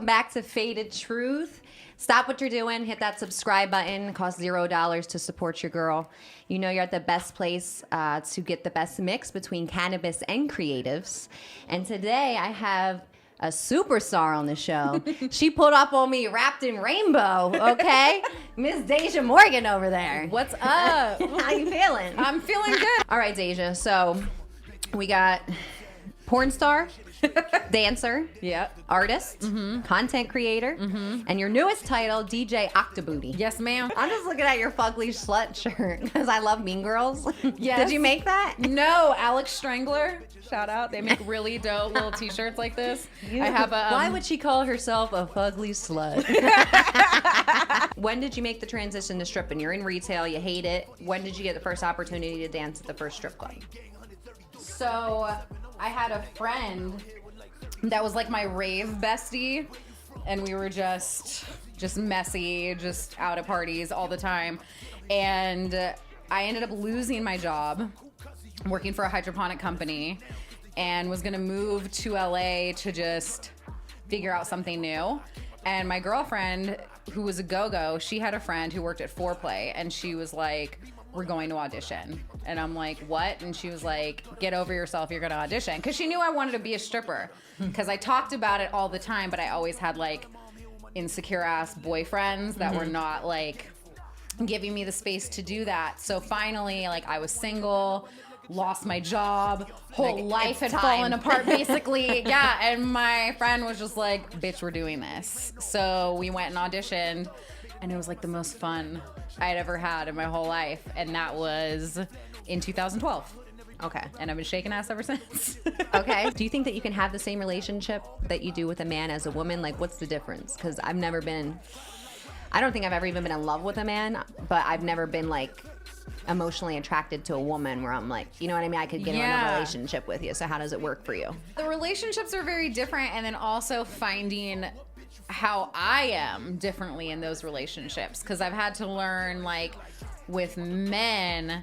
back to Faded Truth. Stop what you're doing. Hit that subscribe button. It costs $0 to support your girl. You know you're at the best place to get the best mix between cannabis and creatives. And today I have a superstar on the show. She pulled up on me wrapped in rainbow, okay? Miss Daizha Morgann over there. What's up? How you feeling? I'm feeling good. All right, Daizha. So we got porn star, dancer, artist, content creator, and your newest title, DJ OCTOBOOTY. Yes, ma'am. I'm just looking at your fugly slut shirt because I love Mean Girls. Yes. Did you make that? No, Alex Strangler. Shout out. They make really dope little t-shirts like this. I have a. Why would she call herself a fugly slut? When did you make the transition to stripping? You're in retail. You hate it. When did you get the first opportunity to dance at the first strip club? So I had a friend that was like my rave bestie, and we were just messy, just out at parties all the time. And I ended up losing my job working for a hydroponic company and was gonna move to LA to just figure out something new. And my girlfriend, who was a go-go, she had a friend who worked at Foreplay, and she was like, we're going to audition. And I'm like, what? And she was like, get over yourself, you're gonna audition. Because she knew I wanted to be a stripper. Because I talked about it all the time, but I always had like insecure ass boyfriends that were not like giving me the space to do that. So finally, like, I was single, lost my job, whole life had fallen apart basically. Yeah, and my friend was just like, bitch, we're doing this. So we went and auditioned, and it was like the most fun I had ever had in my whole life. And that was in 2012. Okay. And I've been shaking ass ever since. Okay. Do you think that you can have the same relationship that you do with a man as a woman? Like, what's the difference? Because I don't think I've ever even been in love with a man, but I've never been like emotionally attracted to a woman where I'm like, you know what I mean? I could get in a relationship with you. So how does it work for you? The relationships are very different, and then also finding how I am differently in those relationships. Because I've had to learn, like, with men,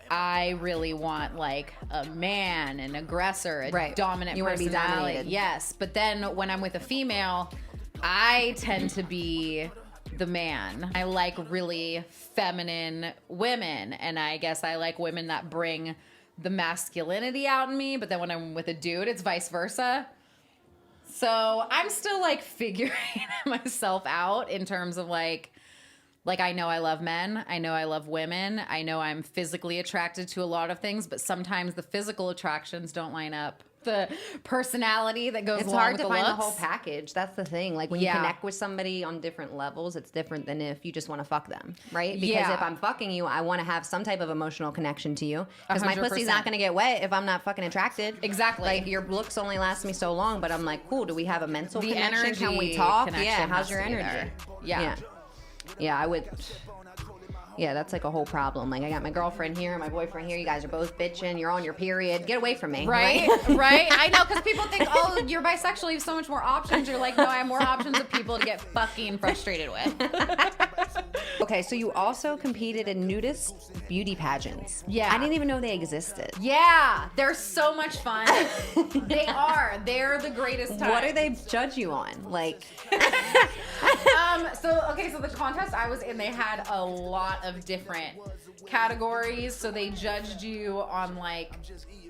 I really want like a man, an aggressor, a dominant you want to be dominated. Yes, but then when I'm with a female, I tend to be the man. I like really feminine women, and I guess I like women that bring the masculinity out in me, but then when I'm with a dude, it's vice versa. So I'm still like figuring myself out in terms of like I know I love men, I know I love women, I know I'm physically attracted to a lot of things, but sometimes the physical attractions don't line up. The personality that goes along with the looks. It's hard to find the whole package. That's the thing. Like, when you connect with somebody on different levels, it's different than if you just want to fuck them, right? Because if I'm fucking you, I want to have some type of emotional connection to you. Because my pussy's not going to get wet if I'm not fucking attracted. Exactly. Like, your looks only last me so long, but I'm like, cool, do we have a mental connection? Energy Can we talk? Yeah, how's your energy? Yeah, I would... Yeah, that's like a whole problem. Like, I got my girlfriend here and my boyfriend here. You guys are both bitching. You're on your period. Get away from me. Right? Right? I know, because people think, oh, you're bisexual. You have so much more options. You're like, no, I have more options of people to get fucking frustrated with. Okay, so you also competed in nudist beauty pageants. Yeah. I didn't even know they existed. Yeah. They're so much fun. They are. They're the greatest time. What do they judge you on? Like... So the contest I was in, they had a lot of different categories. So they judged you on, like,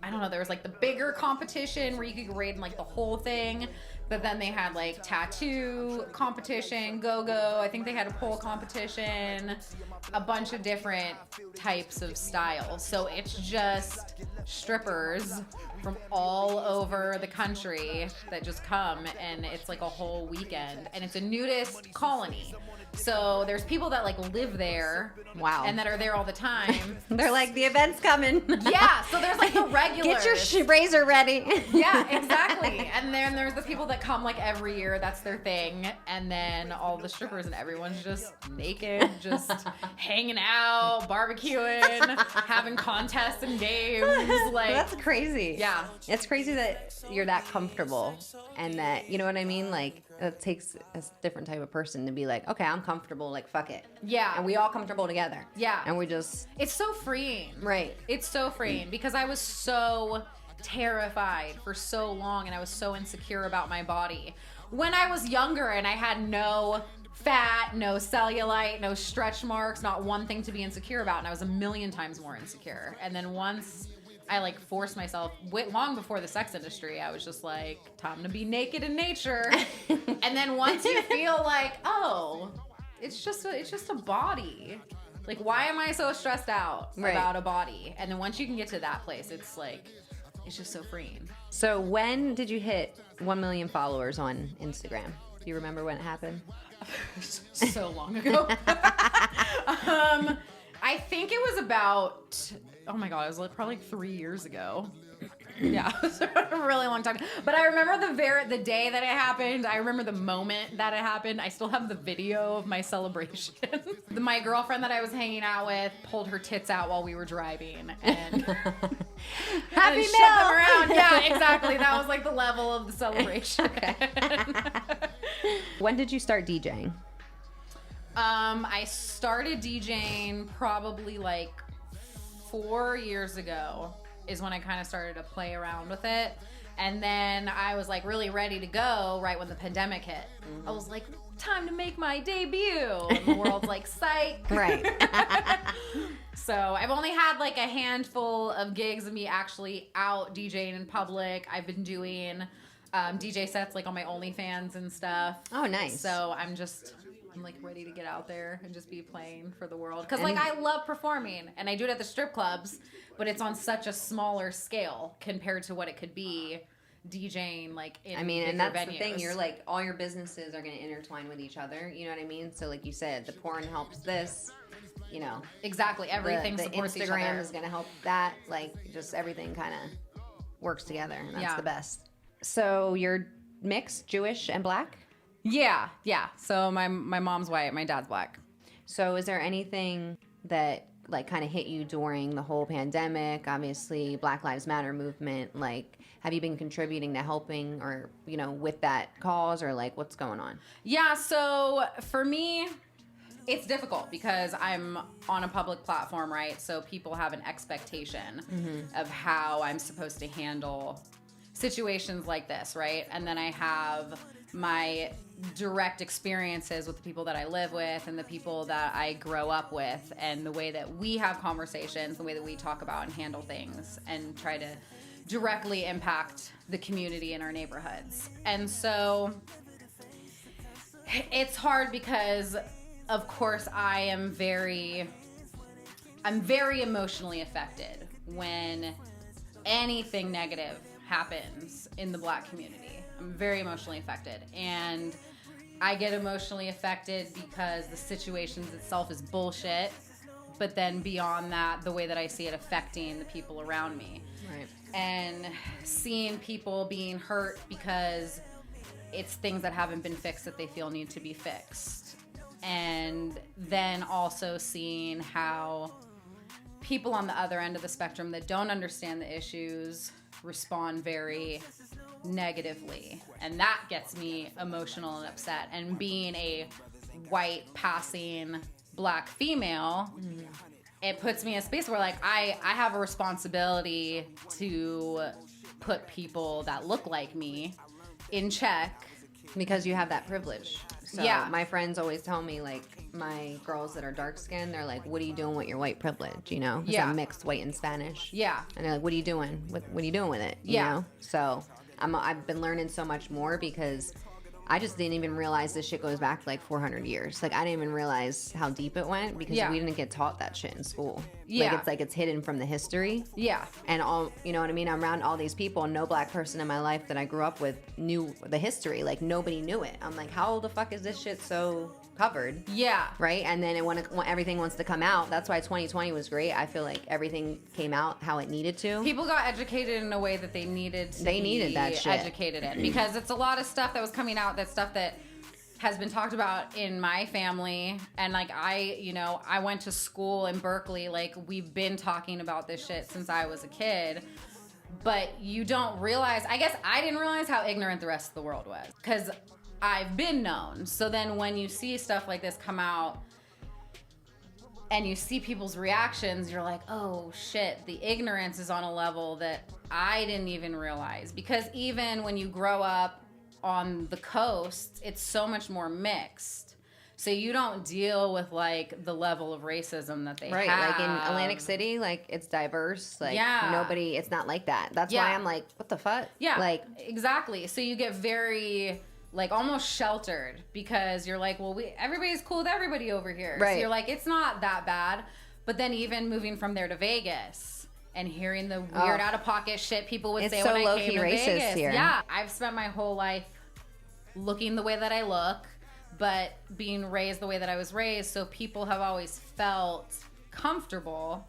I don't know, there was like the bigger competition where you could grade in like the whole thing. But then they had like tattoo competition, go-go. I think they had a pole competition, a bunch of different types of styles. So it's just strippers from all over the country that just come, and it's like a whole weekend. And it's a nudist colony. So there's people that like live there. Wow. And that are there all the time. They're like, the event's coming. Yeah. So there's like the regulars. Get your razor ready. Yeah, exactly. And then there's the people that come like every year. That's their thing. And then all the strippers, and everyone's just naked, just hanging out, barbecuing, having contests and games. Like, that's crazy. Yeah. It's crazy that you're that comfortable, and that, you know what I mean? Like, it takes a different type of person to be like, okay, I'm comfortable, like, fuck it. Yeah. And we all comfortable together. Yeah. And we just... It's so freeing. Right. It's so freeing because I was so terrified for so long, and I was so insecure about my body. when I was younger and I had no fat, no cellulite, no stretch marks, not one thing to be insecure about, and I was a million times more insecure. And then once I like forced myself, long before the sex industry, I was just like, time to be naked in nature. And then once you feel like, oh, it's just a body. Like, why am I so stressed out about a body? And then once you can get to that place, it's like, it's just so freeing. So when did you hit 1 million followers on Instagram? Do you remember when it happened? So long ago. I think it was about, oh my God, it was like probably 3 years ago. Yeah, it was a really long time. But I remember the day that it happened. I remember the moment that it happened. I still have the video of my celebration. My girlfriend that I was hanging out with pulled her tits out while we were driving and Happy shoved them around. Yeah, exactly. That was like the level of the celebration. When did you start DJing? I started DJing probably like 4 years ago is when I kind of started to play around with it. And then I was like really ready to go right when the pandemic hit. I was like, time to make my debut. And the world's like, psych. Right. So I've only had like a handful of gigs of me actually out DJing in public. I've been doing DJ sets like on my OnlyFans and stuff. Oh, nice. So I'm like ready to get out there and just be playing for the world. Because like I love performing and I do it at the strip clubs, but it's on such a smaller scale compared to what it could be DJing like in and that's venues. the thing. You're like, all your businesses are going to intertwine with each other. You know what I mean? So like you said, the porn helps this, you know. Exactly. Everything the supports each other. Instagram is going to help that. Like just everything kind of works together. And that's the best. So you're mixed, Jewish and black? Yeah. So my mom's white, my dad's black. So is there anything that like kind of hit you during the whole pandemic? Obviously, Black Lives Matter movement. Like, have you been contributing to helping or, you know, with that cause or like what's going on? Yeah. So for me, it's difficult because I'm on a public platform, right? So people have an expectation of how I'm supposed to handle situations like this, right? And then I have my direct experiences with the people that I live with and the people that I grow up with and the way that we have conversations, the way that we talk about and handle things and try to directly impact the community in our neighborhoods. And so it's hard because of course I'm very emotionally affected when anything negative happens in the black community. I'm very emotionally affected, and I get emotionally affected because the situations itself is bullshit, but then beyond that, the way that I see it affecting the people around me. Right. And seeing people being hurt because it's things that haven't been fixed that they feel need to be fixed. And then also seeing how people on the other end of the spectrum that don't understand the issues respond very negatively, and that gets me emotional and upset. And being a white passing black female, it puts me in a space where like I have a responsibility to put people that look like me in check because you have that privilege. So yeah, my friends always tell me, like, my girls that are dark skinned, they're like, what are you doing with your white privilege, you know? 'Cause I'm mixed white and Spanish. Yeah. And they're like, what are you doing? What are you doing with it? You know? So I've been learning so much more because I just didn't even realize this shit goes back like 400 years. Like, I didn't even realize how deep it went because we didn't get taught that shit in school. Yeah. Like, it's hidden from the history. Yeah. And all, you know what I mean? I'm around all these people, and no black person in my life that I grew up with knew the history. Like, nobody knew it. I'm like, how the fuck is this shit so covered? Yeah. Right? And then when everything wants to come out, that's why 2020 was great. I feel like everything came out how it needed to. People got educated in a way that they needed to needed that shit. Educated in, because it's a lot of stuff that was coming out, that stuff that has been talked about in my family. And like, I went to school in Berkeley. Like, we've been talking about this shit since I was a kid. But you don't realize, I guess I didn't realize how ignorant the rest of the world was, because I've been known. So then when you see stuff like this come out and you see people's reactions, you're like, oh shit, the ignorance is on a level that I didn't even realize. Because even when you grow up on the coast, it's so much more mixed. So you don't deal with like the level of racism that they have. Right, like in Atlantic City, like it's diverse. Like it's not like that. That's why I'm like, what the fuck? Yeah, like exactly. So you get very like almost sheltered because you're like, well, everybody's cool with everybody over here. Right. So you're like, it's not that bad. But then even moving from there to Vegas and hearing the weird out of pocket shit people would say when I came to Vegas. Here. Yeah, I've spent my whole life looking the way that I look, but being raised the way that I was raised, so people have always felt comfortable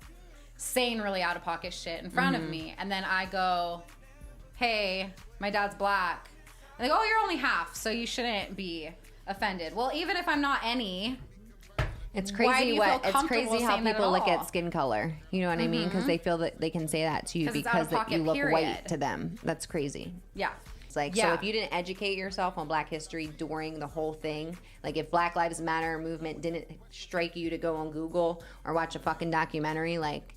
saying really out of pocket shit in front of me. And then I go, hey, my dad's black. And they go, oh, you're only half, so you shouldn't be offended. Well, even if I'm not any, it's crazy it's crazy how people look at skin color. You know what I mean? Because they feel that they can say that to you because that you look white to them. That's crazy. Yeah. It's like, so if you didn't educate yourself on Black history during the whole thing, like if Black Lives Matter movement didn't strike you to go on Google or watch a fucking documentary, like,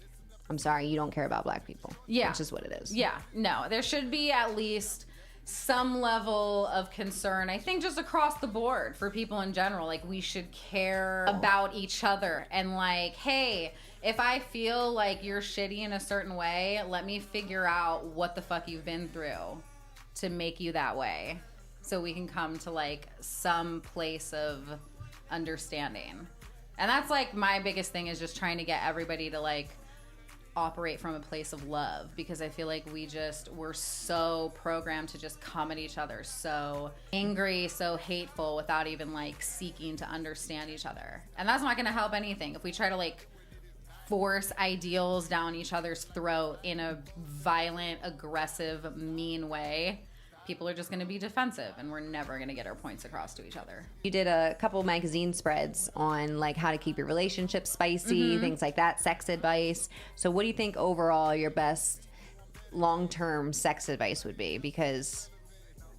I'm sorry, you don't care about Black people. Yeah. Which is what it is. Yeah. No, there should be at least some level of concern, I think, just across the board for people in general. Like, we should care about each other and like, hey, if I feel like you're shitty in a certain way, let me figure out what the fuck you've been through to make you that way, so we can come to like some place of understanding. And that's like my biggest thing, is just trying to get everybody to like operate from a place of love, because I feel like we're so programmed to just come at each other so angry, so hateful, without even like seeking to understand each other. And that's not going to help anything if we try to like force ideals down each other's throat in a violent, aggressive, mean way. People are just going to be defensive, and we're never going to get our points across to each other. You did a couple magazine spreads on like how to keep your relationship spicy, things like that, sex advice. So what do you think overall your best long-term sex advice would be? Because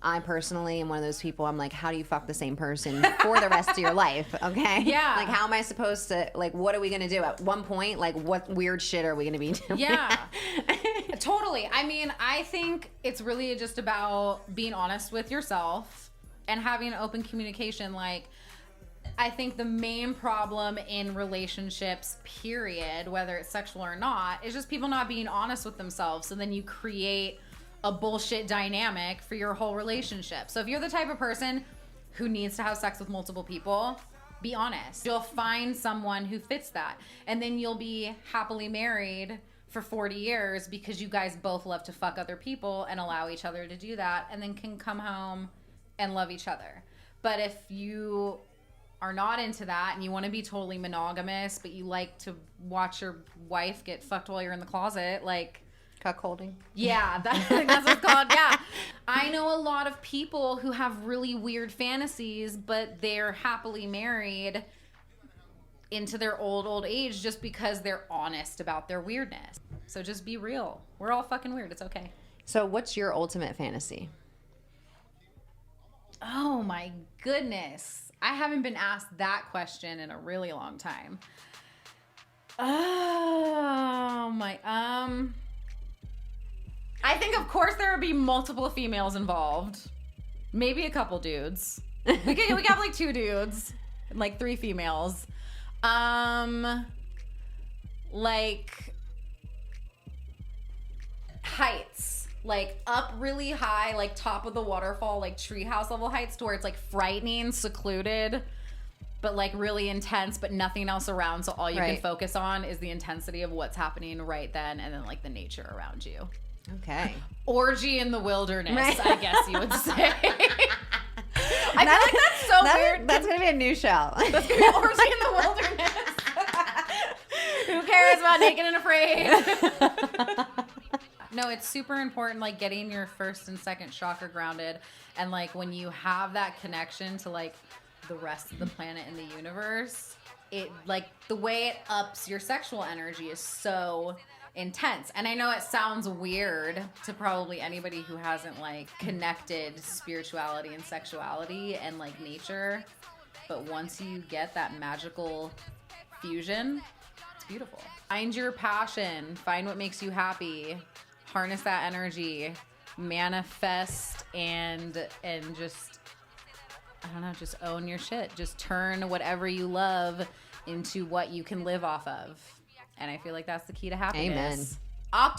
I personally am one of those people, I'm like, how do you fuck the same person for the rest of your life? Okay? Yeah. Like, how am I supposed to, like, what are we going to do at one point? Like, what weird shit are we going to be doing? Yeah. Totally. I mean, I think it's really just about being honest with yourself and having open communication. Like, I think the main problem in relationships, period, whether it's sexual or not, is just people not being honest with themselves. So then you create a bullshit dynamic for your whole relationship. So if you're the type of person who needs to have sex with multiple people, be honest. You'll find someone who fits that. And then you'll be happily married for 40 years because you guys both love to fuck other people and allow each other to do that, and then can come home and love each other. But if you are not into that and you want to be totally monogamous, but you like to watch your wife get fucked while you're in the closet, like, cuckolding. Yeah, that's what it's called. Yeah. I know a lot of people who have really weird fantasies, but they're happily married into their old age just because they're honest about their weirdness. So just be real. We're all fucking weird. It's okay. So what's your ultimate fantasy? Oh my goodness. I haven't been asked that question in a really long time. Oh my, I think, of course, there would be multiple females involved. Maybe a couple dudes. We could have like 2 dudes and like 3 females. Like heights, like up really high, like top of the waterfall, like treehouse level heights, to where it's like frightening, secluded, but like really intense, but nothing else around. So all you can focus on is the intensity of what's happening right then, and then like the nature around you. Okay. Orgy in the wilderness, I guess you would say. I feel like that's so weird. That's going to be a new show. That's going to be Orgy in the Wilderness. Who cares about Naked and Afraid? No, it's super important, like, getting your first and second chakra grounded. And, like, when you have that connection to, like, the rest of the planet and the universe, it, like, the way it ups your sexual energy is so intense. And I know it sounds weird to probably anybody who hasn't like connected spirituality and sexuality and like nature, but once you get that magical fusion, it's beautiful. Find your passion, find what makes you happy, harness that energy, manifest and just, I don't know, just own your shit. Just turn whatever you love into what you can live off of. And I feel like that's the key to happiness. Amen.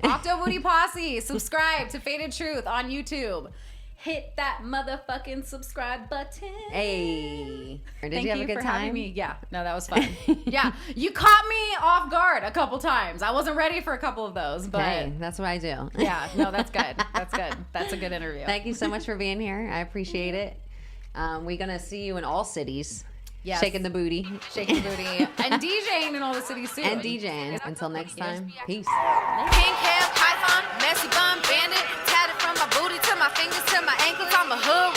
OCTOBOOTY Posse. Subscribe to Faded Truth on YouTube. Hit that motherfucking subscribe button. Hey. Did you have a good for time? having me. Yeah. No, that was fun. Yeah. You caught me off guard a couple times. I wasn't ready for a couple of those, but Hey, that's what I do. yeah. No, that's good. That's good. That's a good interview. Thank you so much for being here. I appreciate it. We're going to see you in all cities. Yes. Shaking the booty. Shaking the booty. And DJing in all the cities too. And DJing. Until next time, peace. Pink hair, python, messy bun, bandit. Tatted from my booty to my fingers to my ankles. I'm a hood